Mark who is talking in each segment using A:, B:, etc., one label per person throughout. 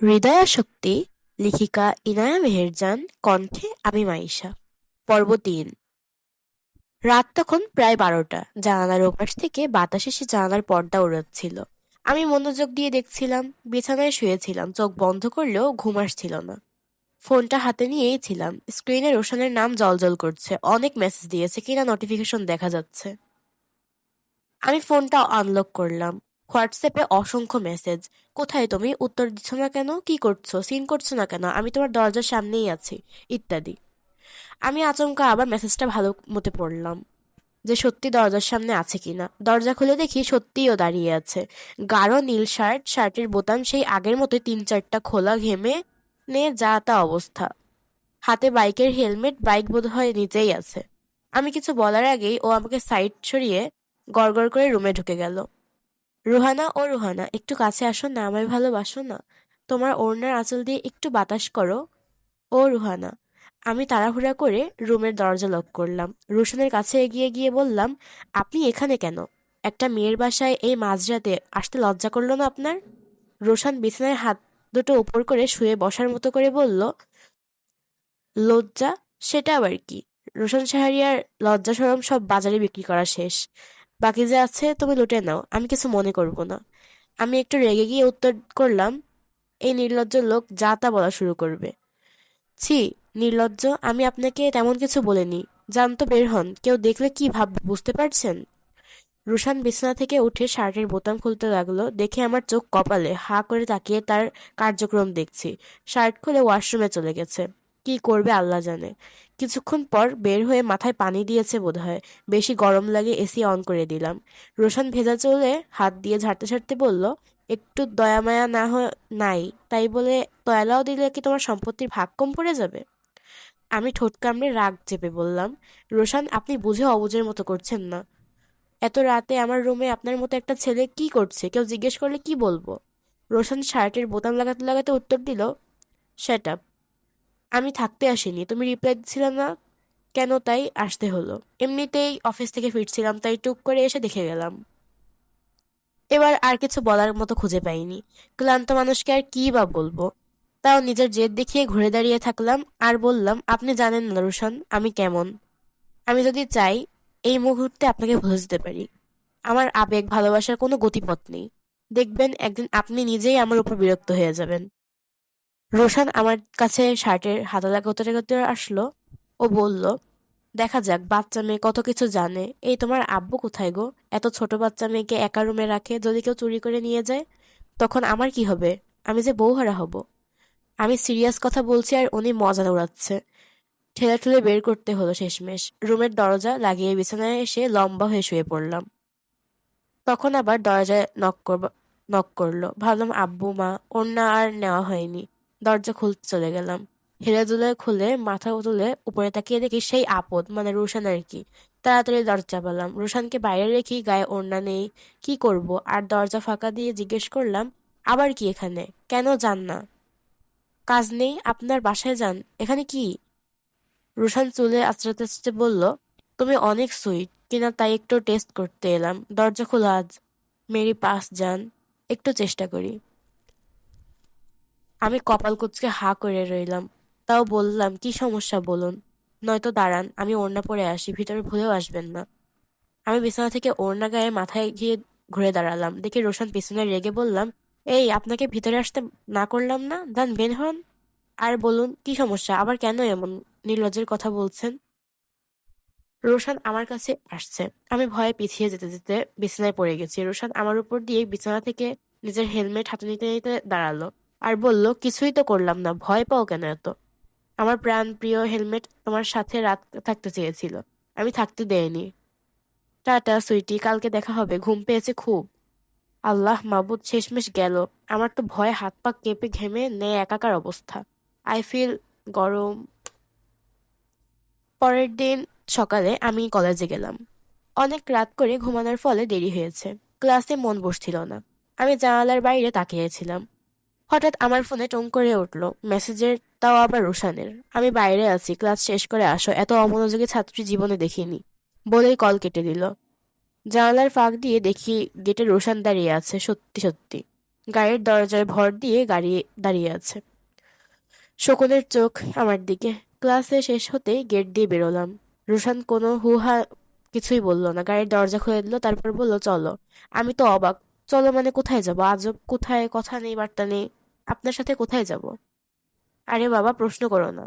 A: হৃদয়াশক্তি, লেখিকা ইনায়া মেহেরজান, কণ্ঠে আমি মাইশা। পর্ব ৩। রাত তখন প্রায় ১২টা। জানালার ওপাশ থেকে বাতাস এসে জানালার পর্দা উড়াচ্ছিল। আমি মনোযোগ দিয়ে দেখছিলাম। বিছানায় শুয়েছিলাম, চোখ বন্ধ করলেও ঘুম আসছিল না। ফোনটা হাতে নিয়েই ছিলাম। স্ক্রিনে রোশনের নাম জ্বলজ্বল করছে। অনেক মেসেজ দিয়েছে কিনা নোটিফিকেশন দেখা যাচ্ছে। আমি ফোনটা আনলক করলাম। হোয়াটসঅ্যাপে অসংখ্য মেসেজ। কোথায় তুমি? উত্তর দিচ্ছ না কেন? কি করছো? সিন করছো না কেন? আমি তোমার দরজার সামনেই আছি, ইত্যাদি। আমি আচমকা আবার মেসেজটা ভালো মতে পড়লাম যে সত্যি দরজার সামনে আছে কিনা। দরজা খুলে দেখি সত্যিই ও দাঁড়িয়ে আছে। গাঢ় নীল শার্ট, শার্টের বোতাম সেই আগের মতোই ৩-৪টা খোলা, ঘেমে নে যা তা অবস্থা। হাতে বাইকের হেলমেট, বাইক বোধহয় নিচেই আছে। আমি কিছু বলার আগেই ও আমাকে সাইড সরিয়ে গড়গড় করে রুমে ঢুকে গেল। রুহানা, ও রুহানা, একটু কাছে আসো না, আমায় ভালোবাসো না? তোমার ওড়নার আঁচল দিয়ে একটু বাতাস করো। ও রুহানা। আমি তাড়াহুড়া করে রুমের দরজা লক করলাম। রোশনের কাছে এগিয়ে গিয়ে বললাম, আপনি এখানে কেন? একটা মেয়ের বাসায় এই মাঝরাতে আসতে লজ্জা করলো না আপনার? রোশন বিছানায় হাত দুটো উপর করে শুয়ে বসার মতো করে বলল, লজ্জা? সেটা আবার কি? রোশন শাহরিয়ার লজ্জা শরম সব বাজারে বিক্রি করা শেষ। বাকি যে আছে তুমি লুটে নাও, আমি কিছু মনে করব না। আমি একটু রেগে গিয়ে উত্তর করলাম, এই নির্লজ্জ লোক যা তা বলা শুরু করবে। ছি, নির্লজ্জ, আমি আপনাকে তেমন কিছু বলিনি। যান তো, বের হন। কেউ দেখলে কি ভাববে বুঝতে পারছেন? রুশান বিছানা থেকে উঠে শার্টের বোতাম খুলতে লাগলো। দেখে আমার চোখ কপালে, হাঁ করে তাকিয়ে তার কার্যক্রম দেখছি। শার্ট খুলে ওয়াশরুমে চলে গেছে। কি করবে আল্লাহ জানে। কিছুক্ষণ পর বের হয়ে মাথায় পানি দিয়েছে বোধহয়। বেশি গরম লাগে, এসি অন করে দিলাম। রোশন ভেজা চুলে হাত দিয়ে ঝাড়তে ঝাড়তে বলল, একটু দয়া মায়া না নাই, তাই বলে তয়লাও দিলে কি তোমার সম্পত্তির ভাগ কম পড়ে যাবে? আমি ঠোঁট কামড়ে রাগ চেপে বললাম, রোশান, আপনি বুঝে অবুঝের মতো করছেন না। এত রাতে আমার রুমে আপনার মতো একটা ছেলে কি করছে? কেউ জিজ্ঞেস করলে কি বলবো? রোশন শার্টের বোতাম লাগাতে লাগাতে উত্তর দিল, শ্যাট আপ। আমি থাকতে আসিনি, তুমি রিপ্লাই দিচ্ছিলে না কেন, তাই আসতে হলো। এমনিতেই অফিস থেকে ফিরছিলাম, তাই টুক করে এসে দেখে গেলাম। এবার আর কিছু বলার মতো খুঁজে পাইনি। ক্লান্ত মানুষকে আর কী বা বলবো। তাও নিজের জেদ দেখিয়ে ঘুরে দাঁড়িয়ে থাকলাম আর বললাম, আপনি জানেন না রোশন আমি কেমন। আমি যদি চাই এই মুহূর্তে আপনাকে ভুলে যেতে পারি। আমার আবেগ ভালোবাসার কোনো গতিপথ নেই। দেখবেন একদিন আপনি নিজেই আমার উপর বিরক্ত হয়ে যাবেন। রোশান আমার কাছে শার্টের হাতা লাগাতে লাগাতে আসলো। ও বলল, দেখা যাক, বাচ্চা মেয়ে কত কিছু জানে। এই তোমার আব্বু কোথায় গো? এত ছোট বাচ্চা মেয়েকে একা রুমে রাখে, যদি কেউ চুরি করে নিয়ে যায় তখন আমার কি হবে? আমি যে বউহারা হব। আমি সিরিয়াস কথা বলছি আর উনি মজা উড়াচ্ছে। ঠেলে ঠেলে বের করতে হলো শেষমেশ। রুমের দরজা লাগিয়ে বিছানায় এসে লম্বা হয়ে শুয়ে পড়লাম। তখন আবার দরজায় নক করলো। ভাবলাম আব্বু মা, ওড়না আর নেওয়া হয়নি। দরজা খুলতে চলে গেলাম। হেলে দুলে খুলে মাথা তুলে উপরে তাকিয়ে দেখি সেই আপদ, মানে রুশান আর কি। তাড়াতাড়ি দরজা চাপালাম। রুশানকে বাইরে রেখেই গায়ে ওড়না নেই, কি করব? আর দরজা ফাঁকা দিয়ে জিজ্ঞেস করলাম, আবার কি এখানে? কেন যান না? কাজ নেই? আপনার বাসায় যান, এখানে কি? রুশান চুলে আঁচড়াতে আঁচড়াতে বলল, তুমি অনেক সুইট কিনা তাই একটু টেস্ট করতে এলাম। দরজা খোলা আজ। মেরি পাস যান, একটু চেষ্টা করি। আমি কপাল কুঁচকে হাঁ করে রইলাম। তাও বললাম, কি সমস্যা বলুন। নয়তো দাঁড়ান, আমি ওড়না পরে আসি, ভিতরে ভুলেও আসবেন না। আমি বিছানা থেকে ওড়না গায়ে মাথায় গিয়ে ঘুরে দাঁড়ালাম। দেখি রোশন পিছনে রেগে বললাম, এই আপনাকে ভিতরে আসতে না করলাম না? যান, বের হন। আর বলুন, কি সমস্যা? আবার কেন এমন নির্লজ্জের কথা বলছেন? রোশান আমার কাছে আসছে। আমি ভয়ে পিছিয়ে যেতে যেতে বিছানায় পড়ে গেছি। রোশান আমার উপর দিয়ে বিছানা থেকে নিজের হেলমেট হাতে নিতে নিতে দাঁড়ালো আর বলল, কিছুই তো করলাম না, ভয় পাও কেন এত? আমার প্রাণ প্রিয় হেলমেট তোমার সাথে রাত থাকতে চেয়েছিল, আমি থাকতে দেইনি। টাটা সুইটি, কালকে দেখা হবে। ঘুম পেয়েছে খুব। আল্লাহ মাবুদ, শেষমেশ গেল। আমার তো ভয়ে হাত পা কেঁপে ঘেমে নে একাকার অবস্থা। আই ফিল গরম। পরের দিন সকালে আমি কলেজে গেলাম। অনেক রাত করে ঘুমানোর ফলে দেরি হয়েছে। ক্লাসে মন বসছিল না। আমি জানালার বাইরে তাকিয়েছিলাম। হঠাৎ আমার ফোনে টং করে উঠল মেসেজের, তাও আবার রোশানের। আমি বাইরে আছি, ক্লাস শেষ করে আসো, এত অমনোযোগী ছাত্রী জীবনে দেখিনি। বলেই কল কেটে দিল। জানালার ফাঁক দিয়ে দেখি গেটে রোশান দাঁড়িয়ে আছে, সত্যি সত্যি। গাড়ির দরজায় ভর দিয়ে গাড়ি দাঁড়িয়ে আছে। শকুনের চোখ আমার দিকে। ক্লাসে শেষ হতেই গেট দিয়ে বেরোলাম। রুশান কোনো হুহা কিছুই বলল না, গাড়ির দরজা খুলে দিল, তারপর বলল চলো। আমি তো অবাক। চলো মানে কোথায় যাব? আজব, কোথায়? কথা নেই, বার্তা নেই। আপনার সাথে কোথায় যাব? আরে বাবা, প্রশ্ন করো না,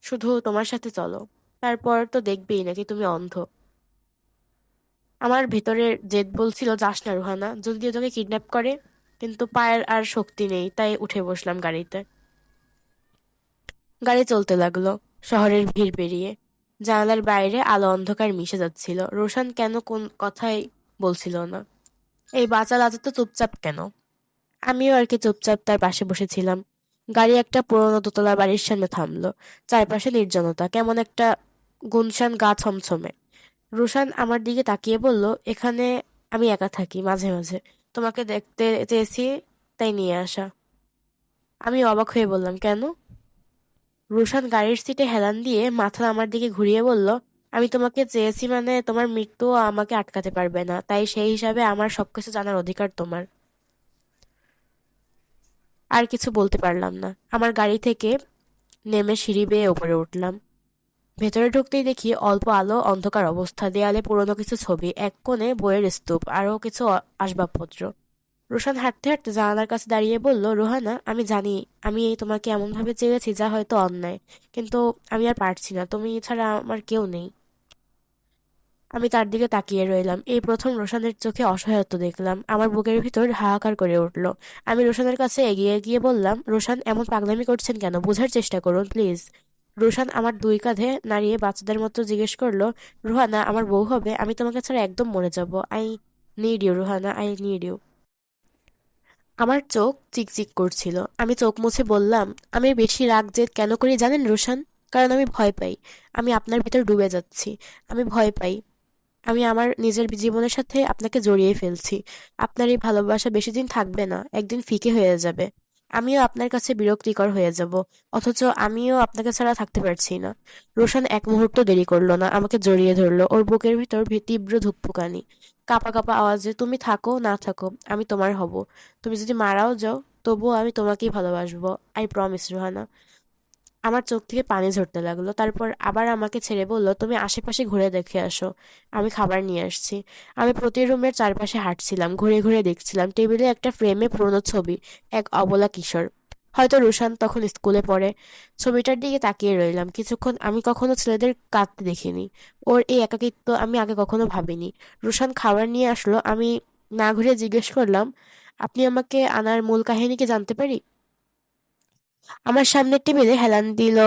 A: শুধু তোমার সাথে চলো। তারপর তো দেখবেই নাকি তুমি অন্ধ। আমার ভেতরের জেদ বলছিল যাস না রুহানা, যদি তোকে কিডন্যাপ করে। কিন্তু পায়ের আর শক্তি নেই, তাই উঠে বসলাম গাড়িতে। গাড়ি চলতে লাগলো শহরের ভিড় পেরিয়ে। জানালার বাইরে আলো অন্ধকার মিশে যাচ্ছিল। রোশান কেন কোন কথাই বলছিল না। এই বাচাল আজ তো চুপচাপ কেন? আমিও আর কি চুপচাপ তার পাশে বসেছিলাম। গাড়ি একটা পুরোনো দোতলা বাড়ির সামনে থামলো। চারপাশে নির্জনতা, কেমন একটা গুনশান গা ছমছমে। রোশান আমার দিকে তাকিয়ে বলল, এখানে আমি একা থাকি মাঝে মাঝে। তোমাকে দেখতে চেয়েছি, তাই নিয়ে আসা। আমি অবাক হয়ে বললাম, কেন? রোশান গাড়ির সিটে হেলান দিয়ে মাথা আমার দিকে ঘুরিয়ে বলল, আমি তোমাকে চেয়েছি মানে তোমার মৃত্যু আমাকে আটকাতে পারবে না, তাই সেই হিসাবে আমার সবকিছু জানার অধিকার তোমার। আর কিছু বলতে পারলাম না। আমার গাড়ি থেকে নেমে সিঁড়ি বেয়ে ওপরে উঠলাম। ভেতরে ঢুকতেই দেখি অল্প আলো, অন্ধকার অবস্থা, দেয়ালে পুরনো কিছু ছবি, এক কোণে বইয়ের স্তূপ, আরও কিছু আসবাবপত্র। রোশান হাঁটতে হাঁটতে জানালার কাছে দাঁড়িয়ে বলল, রোহানা, আমি জানি আমি তোমাকে এমনভাবে চেয়েছি যা হয়তো অন্যায়, কিন্তু আমি আর পারছি না, তুমি ছাড়া আমার কেউ নেই। আমি তার দিকে তাকিয়ে রইলাম। এই প্রথম রোশানের চোখে অসহায়ত্ব দেখলাম। আমার বুকের ভিতর হাহাকার করে উঠল। আমি রোশানের কাছে এগিয়ে গিয়ে বললাম, রোশান, এমন পাগলামি করছেন কেন? বোঝার চেষ্টা করুন প্লিজ। রোশান আমার দুই কাঁধে নাড়িয়ে বাচ্চাদের মতো জিজ্ঞেস করলো, রোহানা আমার বউ হবে? আমি তোমাকে ছাড়া একদম মরে যাব। I need you Rohana, I need you. আমার চোখ চিকচিক করছিল। আমি চোখ মুছে বললাম, আমি বেশি রাগ জেদ কেন করি জানেন রোশান? কারণ আমি ভয় পাই। আমি আপনার ভিতর ডুবে যাচ্ছি। আমি ভয় পাই আমি আমার নিজের জীবনের সাথে আপনাকে জড়িয়ে ফেলছি। আপনার এই ভালোবাসা বেশি দিন থাকবে না, একদিন ফিকে হয়ে যাবে। আমিও আপনার কাছে বিরক্তিকর হয়ে যাব। অথচ আমিও আপনাকে ছাড়া থাকতে পারছি না। রোশান এক মুহূর্ত দেরি করলো না, আমাকে জড়িয়ে ধরলো। ওর বুকের ভিতর তীব্র ধুকপুকানি। কাঁপা কাঁপা আওয়াজে, তুমি থাকো না থাকো, আমি তোমার হব। তুমি যদি মারাও যাও, তবুও আমি তোমাকেই ভালোবাসবো। I promise Rohana. আমার চোখ থেকে পানি ঝরতে লাগলো। তারপর আবার আমাকে ছেড়ে বলল, তুমি আশেপাশে ঘুরে দেখে আসো, আমি খাবার নিয়ে আসছি। আমি প্রতি রুমের চারপাশে হাঁটছিলাম, ঘুরে ঘুরে দেখছিলাম। টেবিলে একটা ফ্রেমে পুরনো ছবি, এক অবলা কিশোর, হয়তো রুশান তখন স্কুলে পড়ে। ছবিটার দিকে তাকিয়ে রইলাম কিছুক্ষণ। আমি কখনো ছেলেদের কাঁদতে দেখিনি। ওর এই একাকিত্ব আমি আগে কখনো ভাবিনি। রুশান খাবার নিয়ে আসলো। আমি না ঘুরে জিজ্ঞেস করলাম, আপনি আমাকে আনার মূল কাহিনী কি জানতে পারি? আমার সামনের টেবিলে হেলান দিল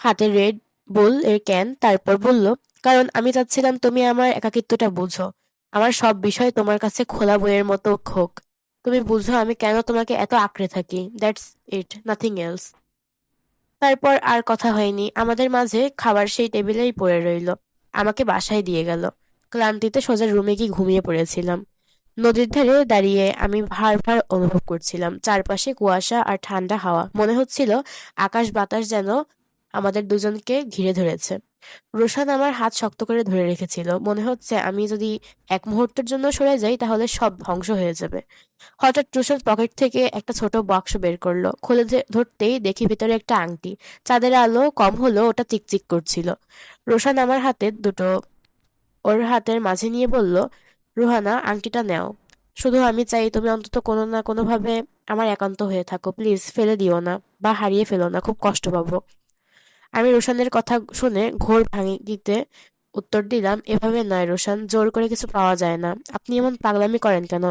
A: হাতের রেড বুল এর ক্যান, তারপর বলল, কারণ আমি চাচ্ছিলাম তুমি আমার একাকিত্বটা বুঝো। আমার সব বিষয় তোমার কাছে খোলা বইয়ের মতো হোক। তুমি বুঝো আমি কেন তোমাকে এত আঁকড়ে থাকি। That's it, nothing else. তারপর আর কথা হয়নি। আমাদের মাঝে খাবার সেই টেবিলেই পড়ে রইল। আমাকে বাসায় দিয়ে গেল। ক্লান্তিতে সোজা রুমে গিয়ে ঘুমিয়ে পড়েছিলাম। নদীর ধারে দাঁড়িয়ে আমি ভার ভার অনুভব করছিলাম। চারপাশে কুয়াশা আর ঠান্ডা হাওয়া। মনে হচ্ছিল আকাশ বাতাস যেন আমাদের দুজনকে ঘিরে ধরেছে। রোশান আমার হাত শক্ত করে ধরে রেখেছিল। মনে হচ্ছে আমি যদি এক মুহূর্তের জন্য সরে যাই তাহলে সব ধ্বংস হয়ে যাবে। হঠাৎ রোশন পকেট থেকে একটা ছোট বাক্স বের করলো। খুলে ধরতেই দেখি ভিতরে একটা আংটি। চাঁদের আলো কম হলেও ওটা চিকচিক করছিল। রোশান আমার হাতে দুটো ওর হাতের মাঝে নিয়ে বলল, রুহানা, আংটিটা নেও। শুধু আমি চাই তুমি অন্তত কোনো না কোনোভাবে আমার একান্ত হয়ে থাকো। প্লিজ ফেলে দিও না, বা হারিয়ে ফেলো না, খুব কষ্ট পাবো। আমি রোশানের কথা শুনে ঘোর ভাঙিতে উত্তর দিলাম, এভাবে নয় রোশান, জোর করে কিছু পাওয়া যায় না। আপনি এমন পাগলামি করেন কেন?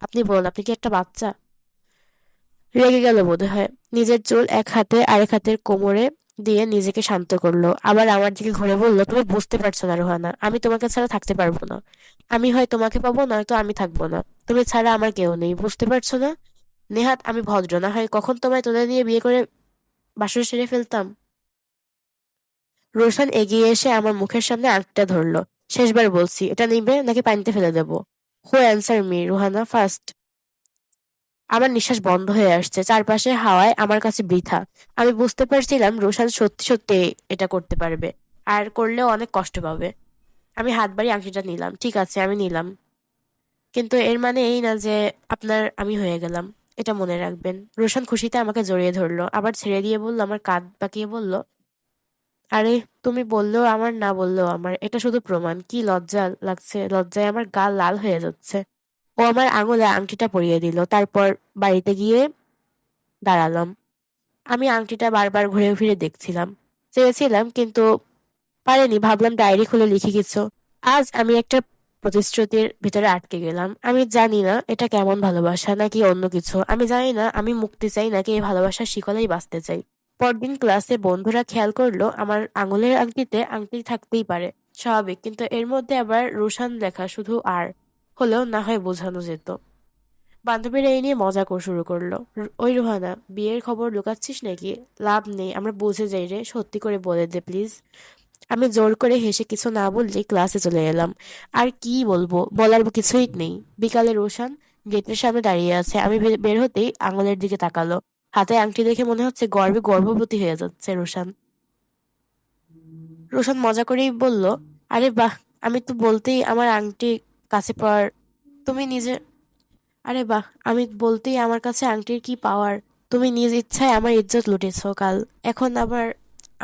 A: আপনি বলুন, আপনি কি একটা বাচ্চা? রেগে গেল বোধহয়। নিজের চুল এক হাতে আরেক হাতের কোমরে দিয়ে নিজেকে শান্ত করলো। আবার আমার দিকে ঘুরে বলল, তুমি বুঝতে পারছো না রোহানা, আমি তোমাকে ছাড়া থাকতে পারবো না। আমি হয় তোমাকে পাবো, নয়তো আমি থাকবো না। তুমি ছাড়া আমার কেউ নেই, বুঝতে পারছো না? নেহাত আমি ভদ্র না হয় কখন তোমায় তুলে নিয়ে বিয়ে করে বাসর সেরে ফেলতাম। রোশান এগিয়ে এসে আমার মুখের সামনে আংটিটা ধরলো। শেষবার বলছি, এটা নিবে নাকি পানিতে ফেলে দেবো? হু অ্যান্সার মি রোহানা ফার্স্ট। আমার নিঃশ্বাস বন্ধ হয়ে আসছে। চারপাশে হাওয়ায় আমার কাছে বৃথা। আমি বুঝতে পারছিলাম রোশান সত্যি সত্যি এটা করতে পারবে, আর করলেও অনেক কষ্ট পাবে। আমি হাত বাড়িয়ে আংটিটা নিলাম। ঠিক আছে, আমি নিলাম, কিন্তু এর মানে এই না যে আপনার আমি হয়ে গেলাম। এটা মনে রাখবেন। রোশান খুশিতে আমাকে জড়িয়ে ধরলো, আবার ছেড়ে দিয়ে বলল, আমার কাঁধ বাঁকিয়ে বলল, আরে তুমি বললেও আমার, না বললেও আমার, এটা শুধু প্রমাণ। কি লজ্জা লাগছে, লজ্জায় আমার গাল লাল হয়ে যাচ্ছে। ও আমার আঙুলে আংটিটা পরিয়ে দিল, তারপর বাড়িতে গিয়ে দাঁড়ালাম। আমি আংটিটা বারবার ঘুরে ফিরে দেখছিলাম, চেয়েছিলাম কিন্তু পারিনি। ভাবলাম ডায়েরি খুলে লিখি কিছু। আজ আমি একটা প্রতিশ্রুতির ভিতরে আটকে গেলাম। আমি জানি না এটা কেমন ভালোবাসা নাকি অন্য কিছু। আমি জানি না আমি মুক্তি চাই নাকি এই ভালোবাসার শিকলেই বাঁচতে চাই। পরদিন ক্লাসে বন্ধুরা খেয়াল করলো আমার আঙুলের আংটিতে আংটি থাকতেই পারে, স্বাভাবিক, কিন্তু এর মধ্যে আবার রোশান লেখা। শুধু আর হলেও না হয় বোঝানো যেত। বান্ধবীরা এই নিয়ে মজা শুরু করলো। ওই রোহানা, বিয়ের খবর লুকাচ্ছিস নাকি? লাভ নেই, আমরা বুঝে যাই রে, সত্যি করে বলে দে প্লিজ। আমি জোর করে হেসে কিছু না বললে ক্লাসে চলে এলাম। আর কি বলবো, বলার কিছুই নেই। বিকালে রোশান গেটের সামনে দাঁড়িয়ে আছে। আমি বের হতেই আঙুলের দিকে তাকালো। হাতে আংটি দেখে মনে হচ্ছে গর্বে গর্ভবতী হয়ে যাচ্ছে রোশান। রোশান মজা করেই বলল, আরে বাহ, আমি তো বলতেই আমার আংটি কাছে পড়ার, তুমি নিজে, আরে বাহ, আমি বলতেই আমার কাছে আংটির কি পাওয়ার। তুমি নিজ ইচ্ছায় আমার ইজ্জত লুটেছো কাল, এখন আবার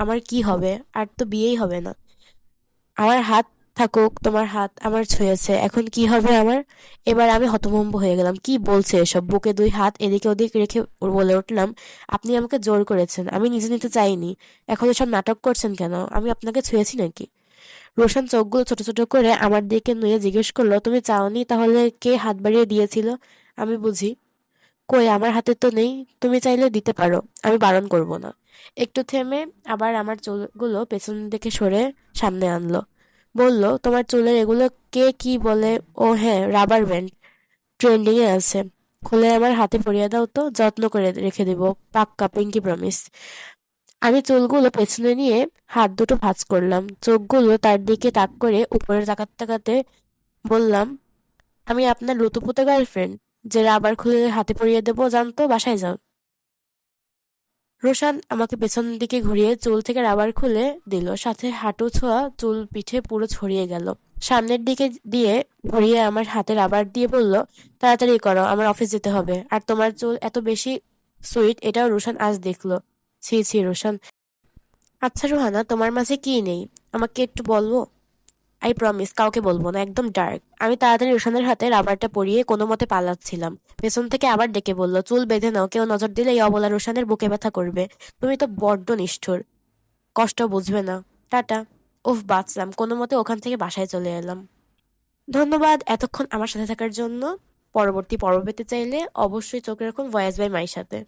A: আমার কি হবে? আর তো বিয়েই হবে না। আমার হাত থাকুক, তোমার হাত আমার ছুঁয়েছে, এখন কি হবে আমার? এবার আমি হতভম্ব হয়ে গেলাম। কি বলছে এসব? বুকে দুই হাত এদিকে ওদিক রেখে বলে উঠলাম, আপনি আমাকে জোর করেছেন, আমি নিজে নিতে চাইনি। এখন এসব নাটক করছেন কেন? আমি আপনাকে ছুঁয়েছি নাকি? রোশন চোখগুলো ছোট ছোট করে আমার দিকে নুয়ে জিজ্ঞেস করলো, তুমি চাওনি তাহলে কে হাত বাড়িয়ে দিয়েছিল? আমি বুঝি, কই আমার হাতে তো নেই। তুমি চাইলে দিতে পারো, আমি বারণ করব না। একটু থেমে আবার আমার চুলগুলো পেছন দিকে সরে সামনে আনলো। বলল, তোমার চুলের এগুলো কে কি বলে? ও হ্যাঁ, রাবার ব্যান্ড, ট্রেন্ডিং এ আছে। খুলে আমার হাতে পরিয়ে দাও তো, যত্ন করে রেখে দিব, পাক্কা, পিঙ্কি প্রমিস। আমি চুলগুলো পেছনে নিয়ে হাত দুটো ভাঁজ করলাম, চোখগুলো তার দিকে তাক করে উপরে তাকাতে তাকাতে বললাম, আমি আপনার লুতুপুতে গার্লফ্রেন্ড যে রাবার খুলে হাতে পরিয়ে দেবো? জানতো, বাসায় যাও। রোশান আমাকে পেছন দিকে ঘুরিয়ে চুল থেকে রাবার খুলে দিল, সাথে হাঁটু ছোঁয়া চুল পিঠে পুরো ছড়িয়ে গেল। সামনের দিকে দিয়ে ঘুরিয়ে আমার হাতে রাবার দিয়ে বলল, তাড়াতাড়ি করো, আমার অফিস যেতে হবে। আর তোমার চুল এত বেশি সুইট, এটাও রোশান আজ দেখলো। ছি ছি রোশান। আচ্ছা রোহানা, তোমার মাঝে কি নেই আমাকে একটু বলবো? আই প্রমিস কাউকে বলবো না, একদম ডার্ক। আমি তাড়াতাড়ি রোশানের হাতে রাবারটা পরিয়ে কোনো মতে পালাচ্ছিলাম। পেছন থেকে আবার ডেকে বলল, চুল বেঁধে নাও, কেউ নজর দিলে এই অবলা রোশানের বুকে ব্যথা করবে। তুমি তো বড্ড নিষ্ঠুর, কষ্ট বুঝবে না। টাটা। উফ, বাঁচলাম কোনো মতে। ওখান থেকে বাসায় চলে এলাম। ধন্যবাদ এতক্ষণ আমার সাথে থাকার জন্য। পরবর্তী পর্ব পেতে চাইলে অবশ্যই চোখ রাখুন ভয়েস বাই মাই সাথে।